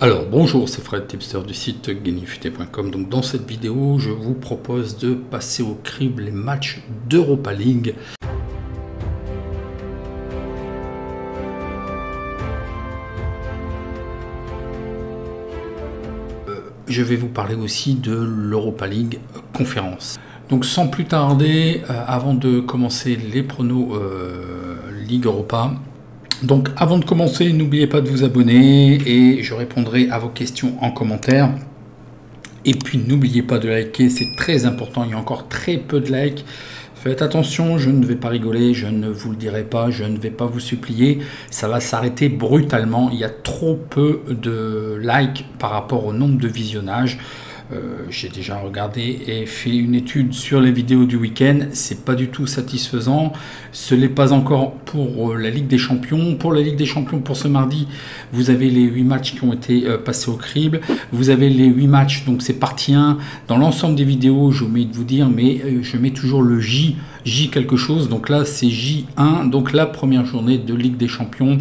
Alors bonjour, c'est Fred, tipster du site gagningfuté.com. Donc dans cette vidéo, je vous propose de passer au crible les matchs d'Europa League. Je vais vous parler aussi de l'Europa League conférence. Donc sans plus tarder, avant de commencer les pronos Ligue Europa, donc avant de commencer, n'oubliez pas de vous abonner et je répondrai à vos questions en commentaire. Et puis n'oubliez pas de liker, c'est très important, il y a encore très peu de likes. Faites attention, je ne vais pas rigoler, je ne vous le dirai pas, je ne vais pas vous supplier. Ça va s'arrêter brutalement, il y a trop peu de likes par rapport au nombre de visionnages. J'ai déjà regardé et fait une étude sur les vidéos du week-end, c'est pas du tout satisfaisant, ce n'est pas encore pour la Ligue des Champions. Pour la Ligue des Champions, pour ce mardi, vous avez les 8 matchs qui ont été passés au crible, vous avez les 8 matchs, donc c'est partie 1, dans l'ensemble des vidéos, j'ai oublié de vous dire, mais je mets toujours le J quelque chose, donc là c'est J1, donc la première journée de Ligue des Champions,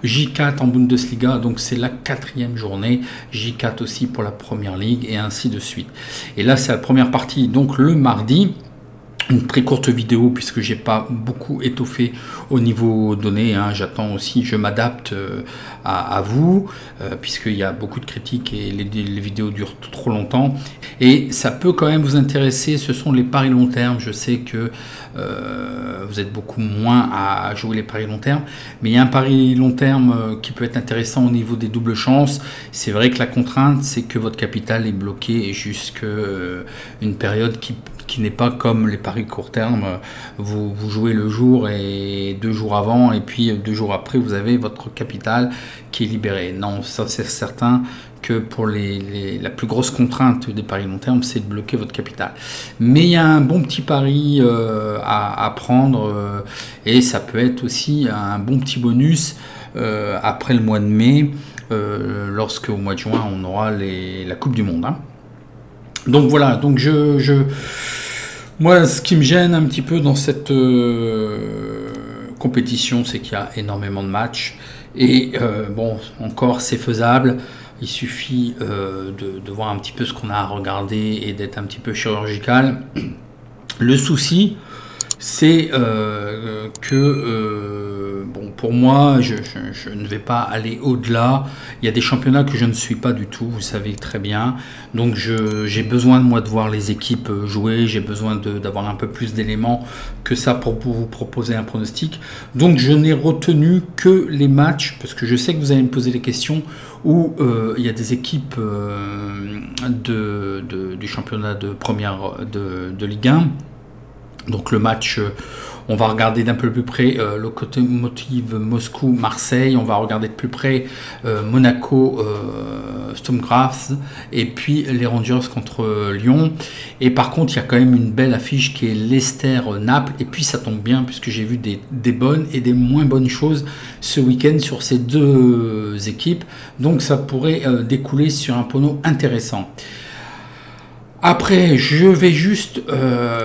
J4 en Bundesliga, donc c'est la 4e journée, J4 aussi pour la Première Ligue, et ainsi de suite. Et là c'est la première partie, donc le mardi, une très courte vidéo puisque j'ai pas beaucoup étoffé au niveau données, hein. J'attends aussi, je m'adapte à vous puisqu'il y a beaucoup de critiques et les vidéos durent trop longtemps et ça peut quand même vous intéresser. Ce sont les paris long terme. Je sais que vous êtes beaucoup moins à jouer les paris long terme, mais il y a un pari long terme qui peut être intéressant au niveau des doubles chances. C'est vrai que la contrainte, c'est que votre capital est bloqué jusqu'à une période qui n'est pas comme les paris court terme, vous jouez le jour et 2 jours avant et puis 2 jours après vous avez votre capital qui est libéré. Non, ça c'est certain que pour la plus grosse contrainte des paris long terme, c'est de bloquer votre capital. Mais il y a un bon petit pari à prendre et ça peut être aussi un bon petit bonus après le mois de mai, lorsque au mois de juin on aura la Coupe du Monde, hein. Donc voilà, donc moi ce qui me gêne un petit peu dans cette compétition, c'est qu'il y a énormément de matchs et bon, encore c'est faisable, il suffit de voir un petit peu ce qu'on a à regarder et d'être un petit peu chirurgical. Le souci, c'est que bon, pour moi, je ne vais pas aller au-delà. Il y a des championnats que je ne suis pas du tout, vous savez très bien. Donc j'ai besoin de moi de voir les équipes jouer, j'ai besoin d'avoir un peu plus d'éléments que ça pour vous proposer un pronostic. Donc je n'ai retenu que les matchs, parce que je sais que vous allez me poser des questions, où il y a des équipes du championnat de première de Ligue 1. Donc le match, on va regarder d'un peu plus près Lokomotiv Moscou-Marseille, on va regarder de plus près Monaco-Sturm Graz, et puis les Rangers contre Lyon. Et par contre, il y a quand même une belle affiche qui est Leicester-Naples, et puis ça tombe bien puisque j'ai vu des bonnes et des moins bonnes choses ce week-end sur ces deux équipes. Donc ça pourrait découler sur un prono intéressant. Après, je vais juste,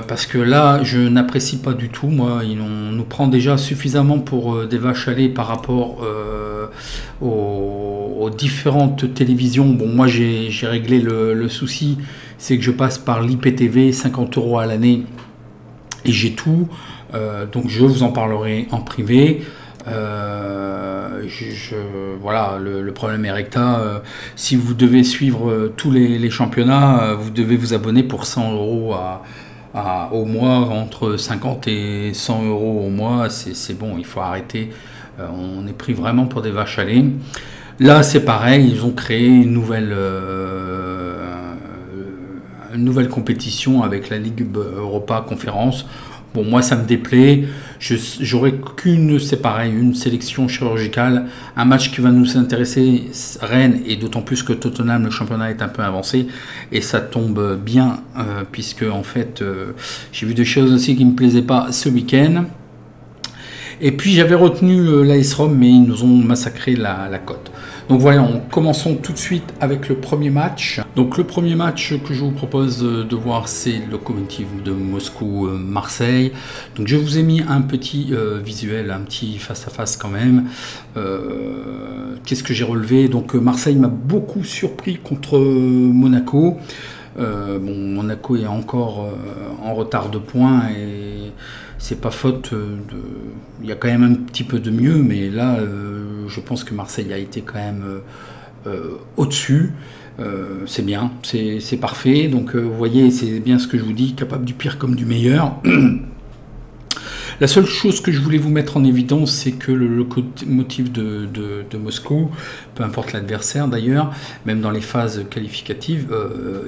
parce que là, je n'apprécie pas du tout, moi, on nous prend déjà suffisamment pour des vaches à lait par rapport aux différentes télévisions. Bon, moi, j'ai réglé le souci, c'est que je passe par l'IPTV, 50 € à l'année, et j'ai tout, donc je vous en parlerai en privé. Voilà, le problème est recta. Si vous devez suivre tous les championnats, vous devez vous abonner pour 100 € au mois, entre 50 et 100 € au mois. C'est bon, il faut arrêter. On est pris vraiment pour des vaches à lait. Là, c'est pareil, ils ont créé une nouvelle compétition avec la Ligue Europa Conférence. Bon, moi ça me déplaît, j'aurais c'est pareil, une sélection chirurgicale, un match qui va nous intéresser, Rennes, et d'autant plus que Tottenham, le championnat est un peu avancé, et ça tombe bien, puisque en fait, j'ai vu des choses aussi qui ne me plaisaient pas ce week-end. Et puis j'avais retenu l'AS Rome, mais ils nous ont massacré la cote. Donc voilà, commençons tout de suite avec le premier match. Donc le premier match que je vous propose de voir, c'est le Lokomotiv de Moscou-Marseille. Donc je vous ai mis un petit visuel, un petit face-à-face quand même. Qu'est-ce que j'ai relevé? Donc Marseille m'a beaucoup surpris contre Monaco. Bon, Monaco est encore en retard de points et c'est pas faute il y a quand même un petit peu de mieux, mais là je pense que Marseille a été quand même au-dessus. C'est bien, c'est parfait. Donc vous voyez, c'est bien ce que je vous dis, capable du pire comme du meilleur. La seule chose que je voulais vous mettre en évidence, c'est que le Lokomotiv de Moscou, peu importe l'adversaire d'ailleurs, même dans les phases qualificatives,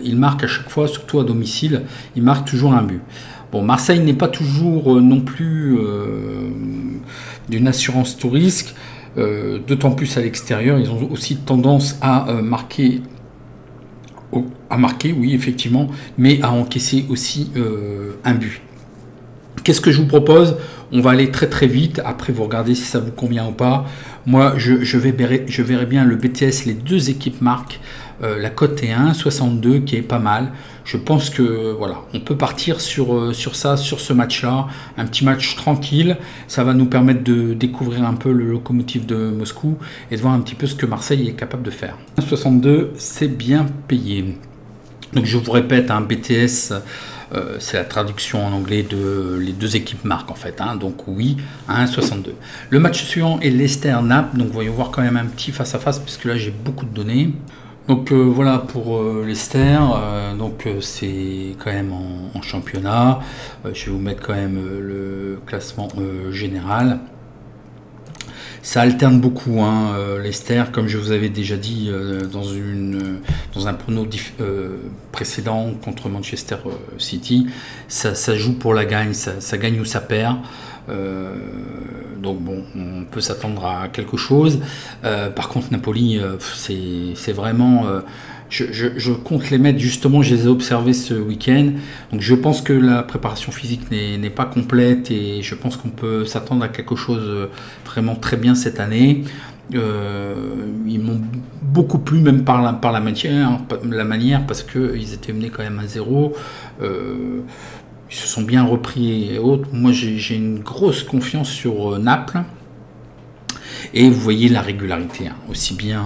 il marque à chaque fois, surtout à domicile, il marque toujours un but. Bon, Marseille n'est pas toujours non plus d'une assurance tout risque, d'autant plus à l'extérieur. Ils ont aussi tendance à marquer, oui effectivement, mais à encaisser aussi un but. Qu'est-ce que je vous propose? On va aller très très vite, après vous regardez si ça vous convient ou pas. Moi je verrai bien le BTS, les deux équipes marquent. La cote est 1,62 qui est pas mal. Je pense que voilà, on peut partir sur ça, sur ce match-là. Un petit match tranquille. Ça va nous permettre de découvrir un peu le Lokomotiv de Moscou et de voir un petit peu ce que Marseille est capable de faire. 1,62, c'est bien payé. Donc je vous répète, un BTS, c'est la traduction en anglais de les deux équipes marquent en fait. Donc oui, à 1,62. Le match suivant est Leicester-Naples. Donc voyons voir quand même un petit face-à-face puisque là j'ai beaucoup de données. Donc voilà pour Leicester, c'est quand même en championnat. Je vais vous mettre quand même le classement général. Ça alterne beaucoup, Leicester, comme je vous avais déjà dit dans un prono précédent contre Manchester City. Ça joue pour la gagne, ça gagne ou ça perd. Donc bon, on peut s'attendre à quelque chose. Par contre, Napoli, c'est vraiment... Je compte les mettre, justement, je les ai observés ce week-end. Donc je pense que la préparation physique n'est pas complète et je pense qu'on peut s'attendre à quelque chose vraiment très bien cette année. Ils m'ont beaucoup plu, même par la manière, parce qu'ils étaient menés quand même à 0. Ils se sont bien repris et autres. Moi, j'ai une grosse confiance sur Naples. Et vous voyez la régularité, aussi bien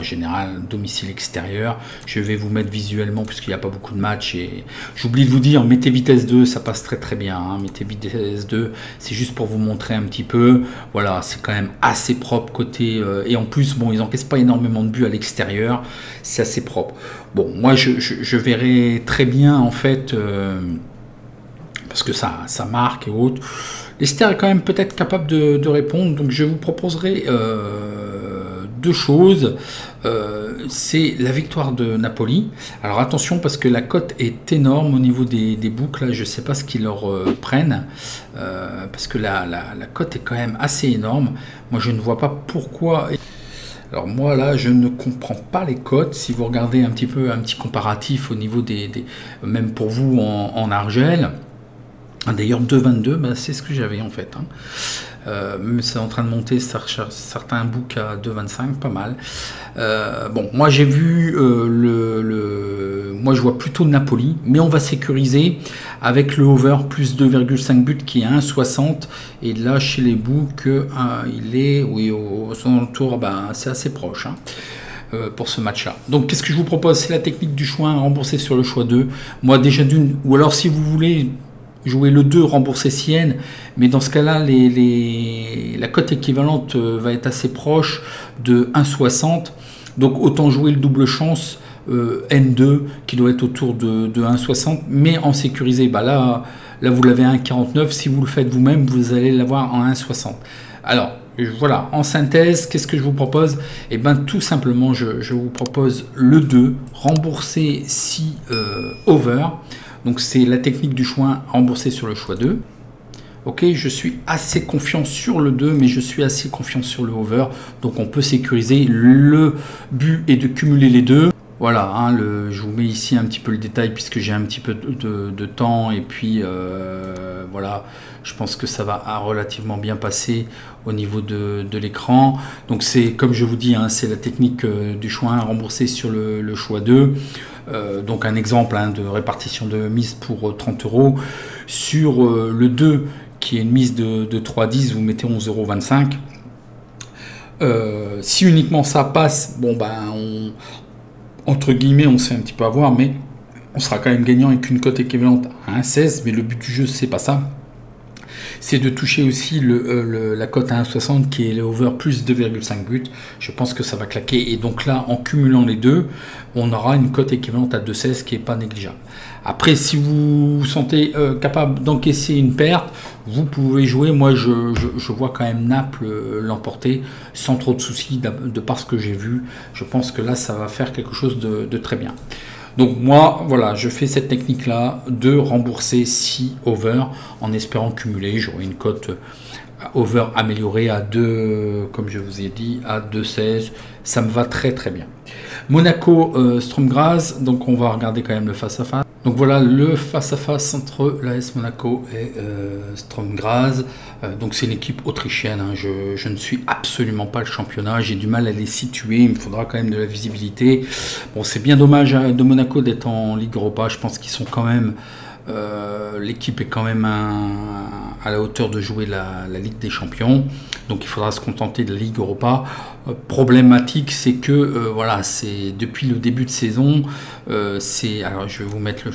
général, domicile, extérieur. Je vais vous mettre visuellement puisqu'il n'y a pas beaucoup de matchs. Et j'oublie de vous dire, mettez vitesse 2, ça passe très très bien. Mettez vitesse 2, c'est juste pour vous montrer un petit peu. Voilà, c'est quand même assez propre côté. Et en plus, bon, ils n'encaissent pas énormément de buts à l'extérieur. C'est assez propre. Bon, moi, je verrai très bien en fait... parce que ça marque et autres. Leicester est quand même peut-être capable de répondre, donc je vous proposerai deux choses. C'est la victoire de Napoli. Alors attention parce que la cote est énorme au niveau des boucles. Là, je ne sais pas ce qu'ils leur prennent, parce que la cote est quand même assez énorme. Moi, je ne vois pas pourquoi... Alors moi là je ne comprends pas les cotes. Si vous regardez un petit comparatif au niveau même pour vous en Argel. D'ailleurs 2,22, c'est ce que j'avais en fait. C'est en train de monter certains books à 2,25, pas mal. Bon, moi j'ai vu moi je vois plutôt Napoli, mais on va sécuriser avec le over plus 2,5 buts qui est 1,60 et là chez les books il est au son tour, c'est assez proche. Pour ce match-là. Donc qu'est-ce que je vous propose? C'est la technique du choix, rembourser sur le choix 2. Moi déjà d'une, ou alors si vous voulez jouer le 2, rembourser Sienne, mais dans ce cas-là, la cote équivalente va être assez proche de 1,60. Donc autant jouer le double chance N2 qui doit être autour de 1,60, mais en sécurisé. Là vous l'avez à 1,49. Si vous le faites vous-même, vous allez l'avoir en 1,60. Alors, voilà, en synthèse, qu'est-ce que je vous propose? Tout simplement, je vous propose le 2, rembourser si over. Donc c'est la technique du choix, rembourser sur le choix 2. Ok, je suis assez confiant sur le 2, mais je suis assez confiant sur le over. Donc on peut sécuriser. Le but est de cumuler les deux. Voilà, hein, je vous mets ici un petit peu le détail puisque j'ai un petit peu de temps et puis voilà, je pense que ça va relativement bien passer au niveau de l'écran. Donc c'est comme je vous dis, hein, c'est la technique du choix 1 remboursé sur le choix 2. Donc un exemple hein, de répartition de mise pour 30 €. Sur le 2 qui est une mise de 3,10, vous mettez 11,25 €. Si uniquement ça passe, bon ben entre guillemets, on se fait un petit peu avoir, mais on sera quand même gagnant avec une cote équivalente à 1,16. Mais le but du jeu, c'est pas ça. C'est de toucher aussi la cote à 1,60 qui est le over plus 2,5 buts. Je pense que ça va claquer. Et donc là, en cumulant les deux, on aura une cote équivalente à 2,16 qui n'est pas négligeable. Après, si vous vous sentez capable d'encaisser une perte, vous pouvez jouer. Moi, je vois quand même Naples l'emporter sans trop de soucis de par ce que j'ai vu. Je pense que là, ça va faire quelque chose de très bien. Donc moi, voilà, je fais cette technique-là de rembourser 6 over en espérant cumuler. J'aurai une cote over améliorée à 2, comme je vous ai dit, à 2,16. Ça me va très très bien. Monaco, Sturm Graz, donc on va regarder quand même le face-à-face. Donc voilà le face-à-face entre l'AS Monaco et Sturm Graz. Donc c'est une équipe autrichienne, hein. Je ne suis absolument pas le championnat, j'ai du mal à les situer, il me faudra quand même de la visibilité. Bon, c'est bien dommage de Monaco d'être en Ligue Europa, je pense qu'ils sont quand même... l'équipe est quand même à la hauteur de jouer la Ligue des Champions, donc il faudra se contenter de la Ligue Europa. Problématique, c'est que voilà, c'est depuis le début de saison, alors je vais vous mettre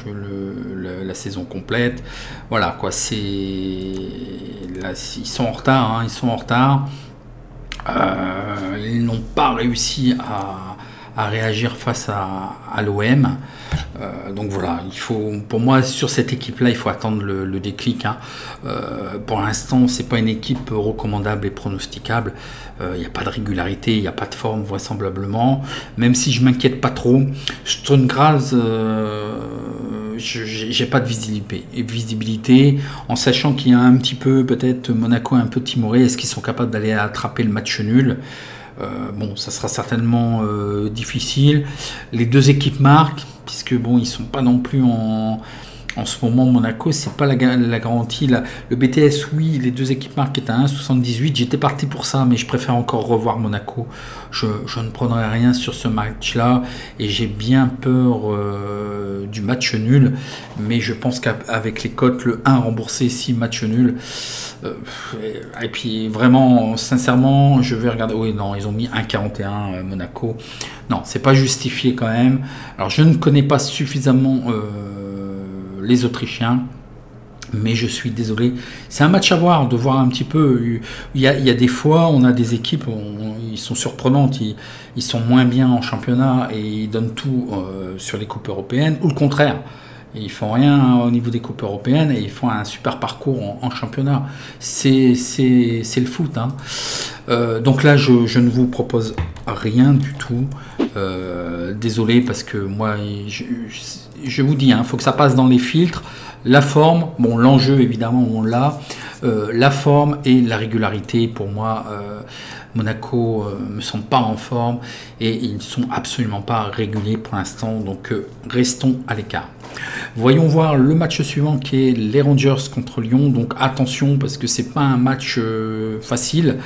la saison complète. Voilà quoi, ils sont en retard, hein, ils sont en retard. Ils n'ont pas réussi à réagir face à l'OM. Donc voilà, pour moi, sur cette équipe-là, il faut attendre le déclic. Hein. Pour l'instant, c'est pas une équipe recommandable et pronosticable. Il n'y a pas de régularité, il n'y a pas de forme vraisemblablement. Même si je m'inquiète pas trop, Sturm Graz, j'ai pas de visibilité, en sachant qu'il y a un petit peu, peut-être Monaco un peu timoré. Est-ce qu'ils sont capables d'aller attraper le match nul? Bon, ça sera certainement difficile. Les deux équipes marquent, puisque bon, ils sont pas non plus en ce moment. Monaco, c'est pas la garantie. Le BTS, oui, les deux équipes marquent est à 1,78. J'étais parti pour ça, mais je préfère encore revoir Monaco. Je ne prendrai rien sur ce match-là, et j'ai bien peur du match nul. Mais je pense qu'avec les cotes, le 1 remboursé, 6 matchs nuls. Et puis vraiment, sincèrement, je vais regarder. Oui, non, ils ont mis 1,41 Monaco. Non, c'est pas justifié quand même. Alors, je ne connais pas suffisamment les Autrichiens, mais je suis désolé. C'est un match à voir, de voir un petit peu. Il y a des fois, on a des équipes, ils sont surprenantes, ils sont moins bien en championnat et ils donnent tout sur les coupes européennes, ou le contraire. Ils font rien au niveau des coupes européennes et ils font un super parcours en championnat. C'est le foot. Hein. Donc là, je ne vous propose rien du tout. Désolé, parce que moi, je vous dis, il faut que ça passe dans les filtres. La forme, bon, l'enjeu évidemment on l'a, la forme et la régularité. Pour moi, Monaco me semble pas en forme et ils ne sont absolument pas réguliers pour l'instant, donc restons à l'écart. Voyons voir le match suivant qui est les Rangers contre Lyon. Donc attention, parce que c'est pas un match facile,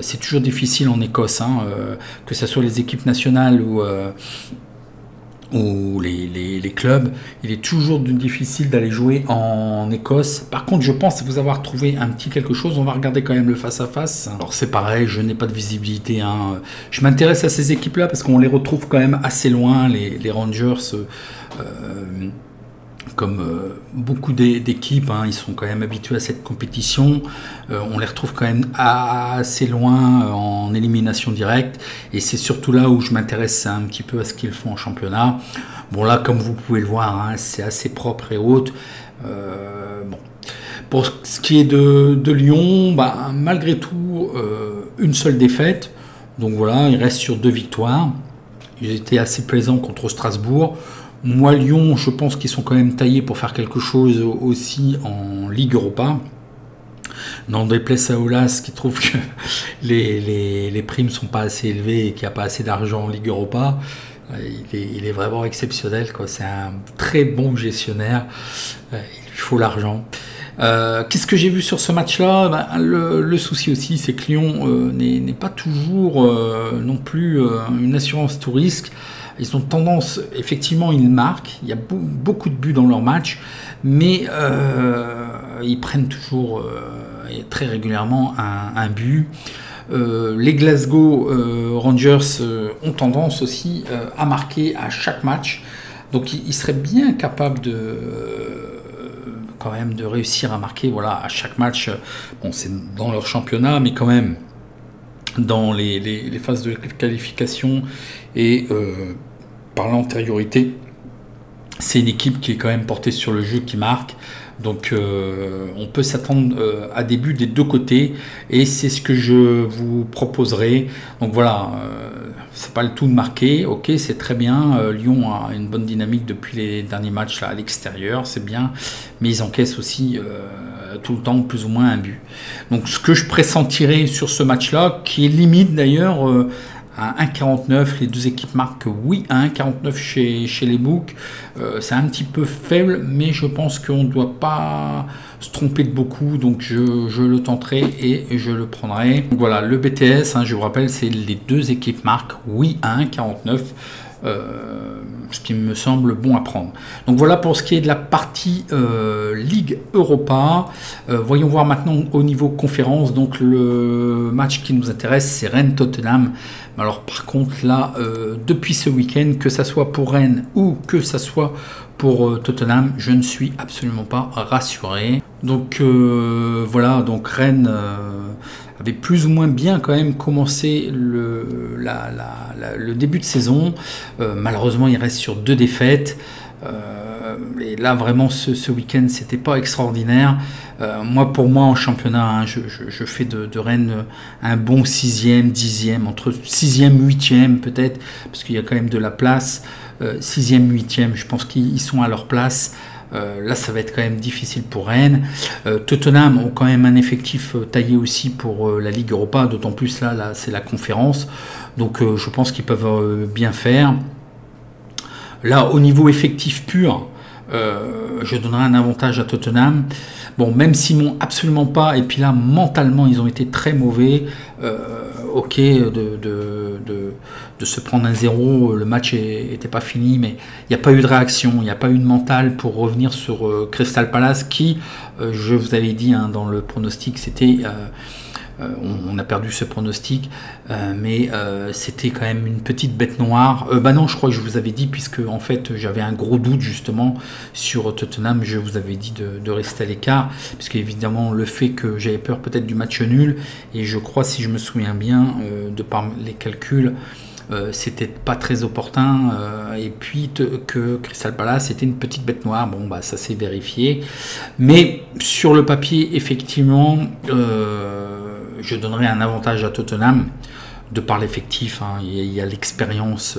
c'est toujours difficile en Écosse, hein, que ce soit les équipes nationales ou les clubs, il est toujours difficile d'aller jouer en Écosse. Par contre, je pense vous avoir trouvé un petit quelque chose. On va regarder quand même le face-à-face. Alors c'est pareil, je n'ai pas de visibilité. Hein. Je m'intéresse à ces équipes-là parce qu'on les retrouve quand même assez loin, les Rangers. Comme beaucoup d'équipes, hein, ils sont quand même habitués à cette compétition. On les retrouve quand même assez loin en élimination directe. Et c'est surtout là où je m'intéresse un petit peu à ce qu'ils font en championnat. Bon là, comme vous pouvez le voir, hein, c'est assez propre et haute. Bon. Pour ce qui est de Lyon, bah, malgré tout, une seule défaite. Donc voilà, ils restent sur 2 victoires. Ils étaient assez plaisants contre Strasbourg. Moi, Lyon, je pense qu'ils sont quand même taillés pour faire quelque chose aussi en Ligue Europa. N'en déplaise à Aulas qui trouve que les primes ne sont pas assez élevées et qu'il n'y a pas assez d'argent en Ligue Europa. Il est vraiment exceptionnel, quoi. C'est un très bon gestionnaire. Il lui faut l'argent. Qu'est-ce que j'ai vu sur ce match-là? Le souci aussi, c'est que Lyon n'est pas toujours non plus une assurance tout risque. Ils ont tendance, effectivement, ils marquent. Il y a beaucoup de buts dans leur match, mais ils prennent toujours et très régulièrement un but. Les Glasgow Rangers ont tendance aussi à marquer à chaque match. Donc ils seraient bien capables quand même de réussir à marquer, voilà, à chaque match. Bon, c'est dans leur championnat, mais quand même dans les phases de qualification et par l'antériorité, c'est une équipe qui est quand même portée sur le jeu, qui marque. Donc on peut s'attendre à des buts des deux côtés, et c'est ce que je vous proposerai. Donc voilà, c'est pas le tout de marquer, ok, c'est très bien. Lyon a une bonne dynamique depuis les derniers matchs là, à l'extérieur, c'est bien, mais ils encaissent aussi tout le temps plus ou moins un but. Donc ce que je pressentirais sur ce match-là, qui est limite d'ailleurs à 1,49, les deux équipes marquent oui à 1,49 chez les books. C'est un petit peu faible, mais je pense qu'on ne doit pas se tromper de beaucoup, donc je le tenterai et je le prendrai. Donc voilà, le BTS, je vous rappelle, c'est les deux équipes marquent oui à 1,49. Ce qui me semble bon à prendre. Donc voilà pour ce qui est de la partie Ligue Europa. Voyons voir maintenant au niveau conférence. Donc le match qui nous intéresse, c'est Rennes-Tottenham. Alors par contre là, depuis ce week-end, que ça soit pour Rennes ou que ça soit pour Tottenham, je ne suis absolument pas rassuré. Donc voilà, donc Rennes avait plus ou moins bien quand même commencé le début de saison. Malheureusement, il reste sur 2 défaites. Et là, vraiment, ce week-end, c'était pas extraordinaire. Pour moi, en championnat, je fais de Rennes un bon 6e, 10e, entre 6e, 8e peut-être, parce qu'il y a quand même de la place. 6e, 8e, je pense qu'ils sont à leur place. Là, ça va être quand même difficile pour Rennes. Tottenham ont quand même un effectif taillé aussi pour la Ligue Europa, d'autant plus là c'est la conférence. Donc je pense qu'ils peuvent bien faire. Là, au niveau effectif pur, je donnerai un avantage à Tottenham. Bon, même s'ils m'ont absolument pas, et puis là, mentalement, ils ont été très mauvais. Ok, de se prendre un 0, le match n'était pas fini, mais il n'y a pas eu de réaction, il n'y a pas eu de mental pour revenir sur Crystal Palace, qui, je vous avais dit dans le pronostic, c'était... on a perdu ce pronostic, mais c'était quand même une petite bête noire. Non, je crois que je vous avais dit, puisque en fait j'avais un gros doute justement sur Tottenham, je vous avais dit de rester à l'écart, puisque évidemment le fait que j'avais peur peut-être du match nul, et je crois, si je me souviens bien, de par les calculs, c'était pas très opportun, et puis que Crystal Palace était une petite bête noire. Bon, ça s'est vérifié, mais sur le papier, effectivement, je donnerais un avantage à Tottenham de par l'effectif. Il y a l'expérience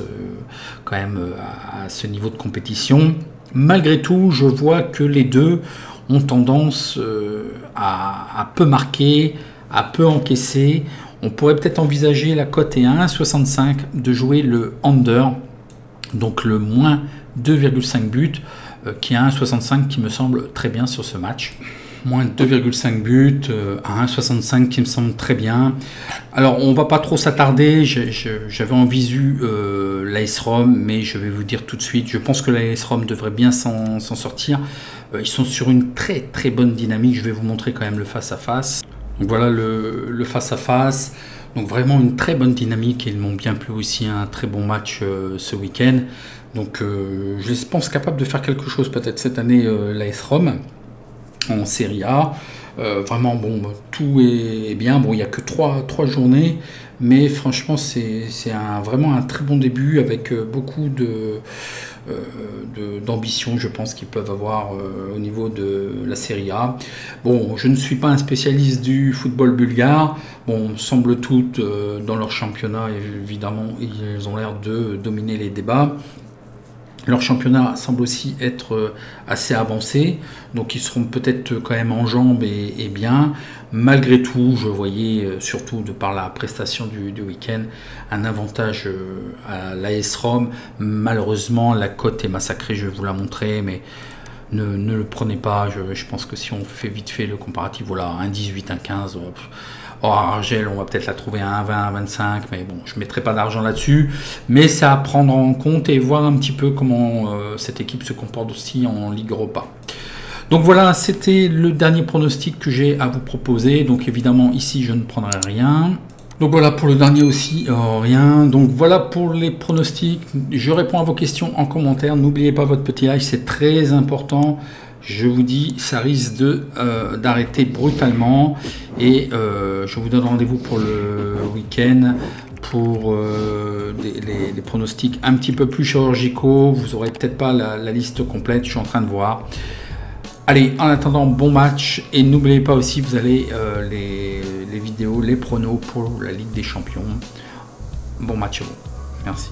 quand même à ce niveau de compétition. Malgré tout, je vois que les deux ont tendance à peu marquer, à peu encaisser. On pourrait peut-être envisager la cote est à 1,65 de jouer le under, donc le moins 2,5 buts, qui est à 1,65, qui me semble très bien sur ce match. Moins de 2,5 buts à 1,65 qui me semble très bien. Alors on va pas trop s'attarder, j'avais en visu l'AS Rome, mais je vais vous dire tout de suite, je pense que l'AS Rome devrait bien s'en sortir. Ils sont sur une très très bonne dynamique, je vais vous montrer quand même le face-à-face. Donc voilà le face-à-face, donc vraiment une très bonne dynamique, et ils m'ont bien plu aussi, un très bon match ce week-end. Donc je pense capable de faire quelque chose peut-être cette année, l'AS Rome en Serie A. Vraiment, bon, tout est bien. Bon, il n'y a que 3 journées, mais franchement, c'est vraiment un très bon début, avec beaucoup d'ambition, je pense, qu'ils peuvent avoir au niveau de la Serie A. Bon, je ne suis pas un spécialiste du football bulgare. Bon, semble toutes dans leur championnat, évidemment, ils ont l'air de dominer les débats. Leur championnat semble aussi être assez avancé, donc ils seront peut-être quand même en jambes et bien. Malgré tout, je voyais, surtout de par la prestation du week-end, un avantage à l'AS Rome. Malheureusement, la cote est massacrée, je vais vous la montrer, mais ne le prenez pas. Je pense que si on fait vite fait le comparatif, voilà, 1,18, 1,15... Argel, on va peut-être la trouver à 1,20, 1,25, mais bon, je ne mettrai pas d'argent là-dessus. Mais c'est à prendre en compte et voir un petit peu comment cette équipe se comporte aussi en Ligue Europa. Donc voilà, c'était le dernier pronostic que j'ai à vous proposer. Donc évidemment, ici, je ne prendrai rien. Donc voilà pour le dernier aussi, rien. Donc voilà pour les pronostics. Je réponds à vos questions en commentaire. N'oubliez pas votre petit like, c'est très important. Je vous dis, ça risque d'arrêter brutalement. Et je vous donne rendez-vous pour le week-end pour les pronostics un petit peu plus chirurgicaux. Vous n'aurez peut-être pas la liste complète, je suis en train de voir. Allez, en attendant, bon match. Et n'oubliez pas aussi, vous avez les vidéos, les pronos pour la Ligue des Champions. Bon match à vous. Merci.